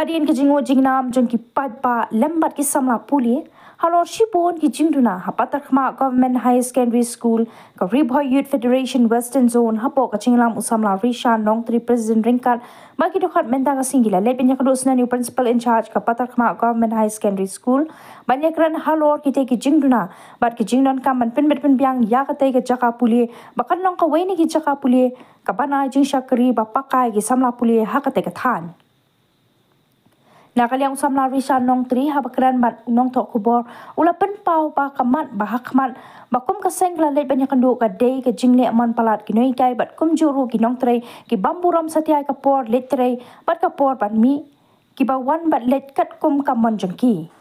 Hadian ke jingo jingnam jong ki pa lembat ki samla puli halor shipon ki jingduna hapatak ma government high secondary school ka Ribhoy Youth Federation Western Zone hapo ka jinglam usamla Risha Nong Tri President Ringkat bagi dokhat menta ka singgila lepenya kadusna new principal in charge ka patak ma government high secondary school banyak ran halor ki te ki jingduna bat ki jingdon kam man pen biang ya ka te ka jaka puli bakan long ka weni ki jaka puli ka bana jing shakri ba pakai ki samla puli hakate ka than Nakaliang usamla Risha Nong Tri habakran mat nong tok kubor ula penpau ba kamat ba hakmat bakum kaseng la let banyak kendu ka dei ka jingle aman palat kinoi kai bat kum juru ki nong tre ki bamburam satyai ka por let tre bat ka por ban mi ki ba wan bat let kat kum kamon jengki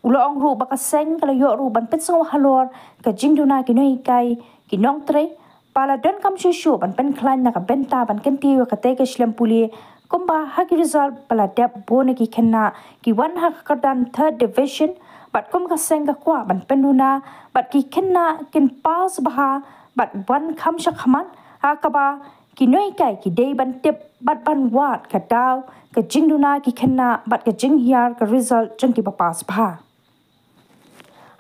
Ula ong ru ba kaseng kala yo ru ban petsong halor ka jingduna kinoi kai ki nong tre pala don kam shushu ban pen klan na ka benta ban kenti ka te ka shlam puli kumba haki result pala dep bone ki kena ki wan hak kardan third division bat kum ka senga kwa ban penuna bat ki kena kin pas baha bat wan kam shakhaman akaba ki noi kai ki dei ban tip bat ban wat ka daw ka jingduna ki kena bat ka jinghiar ka result jeng ki papas baha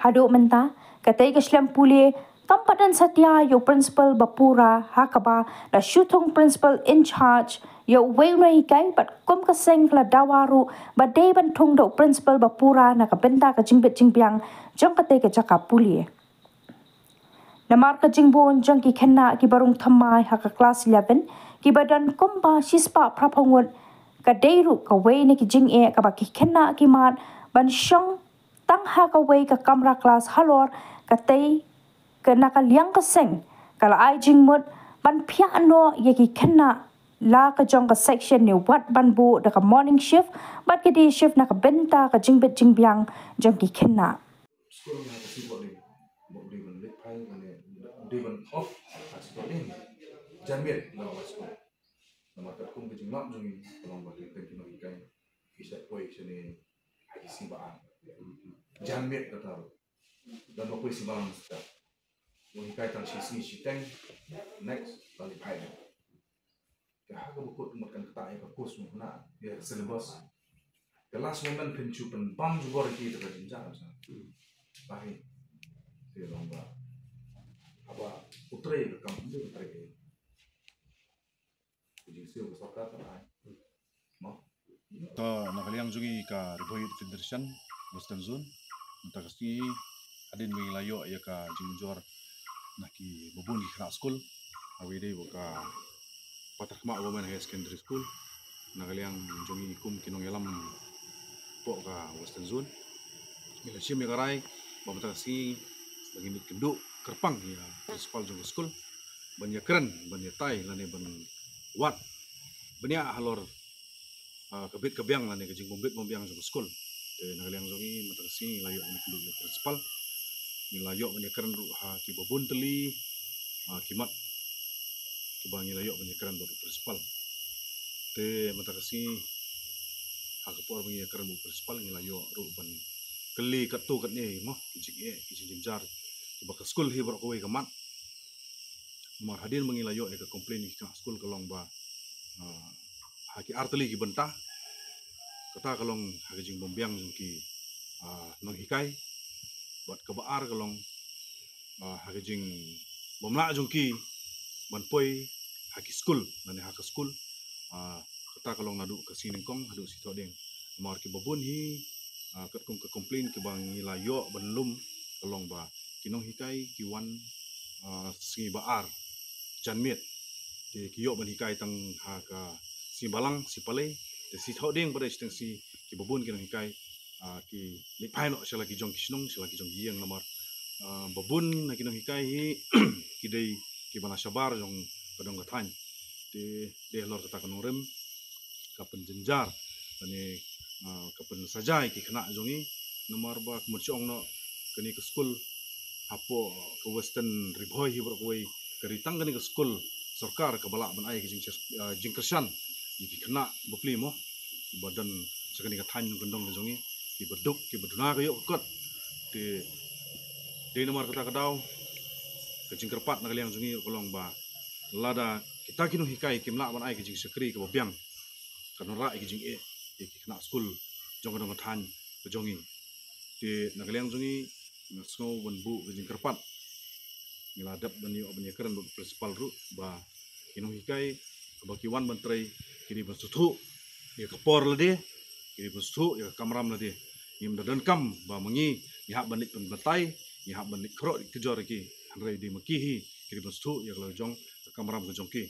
hadu menta ka tei ka shlam puli Tampadan Satya yo principal Bapura hakaba la shooting principal in charge yo wewnai kai bat kum ka seng la dawaru ba dei ban thung do principal Bapura na ka benta ka jingbet jingpiang jong ka te ka jaka puli namar ka jingbon jong ki khenna ki barung thammai ha ka class 11 ki badan kumba shispa praphangut ka deiru ka weini ki jing e ka ba ki khenna ki mat ban shong tang ha ka wei ka kamra class halor ka tei ke nakaliang ka seng kala ai jing mut ban phia no ye ki khenna la ka jong ka section ni wat ban bu da ka morning shift bat ke di shift na ka benta ka jingbet jingbiang jong ki khenna school na kasi body ban lit phai ane day ban off school ni janmet na school na makat kum ke jinglam jung long ba ke no ikai isa poi sene isi ba janmet kata dan no poi si balang sta mo ikai tang si teng next balik phai ka ha ko ko makan kata ka course mo na ya syllabus the last moment pinchu pen bang ju bor ki ta jinjang sa bahi te long ba apa utre ka kam du utre ke ji sio ko sakta ta ai mo to nakaliang jugi ka Ribhoy Youth Federation Western Zone ta kasi adin mi layo ya ka jingjor naki bubun di kena school awi dei ka patakma women high secondary school nakaliang jungi kum kinong yalam po ka Western Zone mila sim ya karai babata si bagi mit kendu kerpang ya principal jong school banya keren banya tai lane ban wat banya halor kabit kabyang lane ka jing bombit mombiang jong school te nakaliang jungi mata si layo ni kendu principal nilayo banya keren ru ha ki bobun teli kimat kibang nilayo banya keren do principal te mata kasi hakapor banya keren bu principal nilayo ru ban keli katu kat ni mo kijing jar ba ka school hi bro ko kamat mar hadin mengilayo ka complain ka school kalong ba haki arteli ki benta kata kalong haki jing bombiang jung ki nong hikai buat kebaar kalong haki jing bomla jung ki banpoi haki school nani haki school kata kalong nadu ke sini kong hadu situ ding mar ki babun hi kat kong ke complain ke bang nilayo benlum kalong ba kinong hikai kiwan singi baar janmet te kiyo ban hikai tang ha ka si balang si pale te si thoding pada steng si ki babun kinong hikai ki lipai no sala ki jong kisnong sala ki jong giang lamar babun na kinong hikai hi ki dei ki bana sabar jong kadong kathan te de lor kata kanong rem kapen jenjar ane kapen sajai ki kena jongi nomor ba kemurchong no kini ke school apo ke Western Ribhoy hi berkoi keritang kini ke school sarkar ke balak ban ai ke jing kersan ki kena bepli mo badan sekani ka than gendong ke jongi ki beduk ki beduna ke yok kot de nomor kata kadau ke jing kerpat na kaliang jongi kolong ba lada kita kinu hikai kimla ban ai ke jing sekri ke bobiang kanora iki jing iki kena school jong dong than jongi ti nagaliang jongi ngo banbu jing kerpat ngiladap bani obani keren principal ru ba kinong hikai ba kiwan bantrai kiri basutu ya kapor lade kiri basutu ya kamram lade im dadan kam ba mangi ya banit penbatai ya banit kro kejor ki hanrai di makihi kiri basutu ya kalau jong kamram ke jongki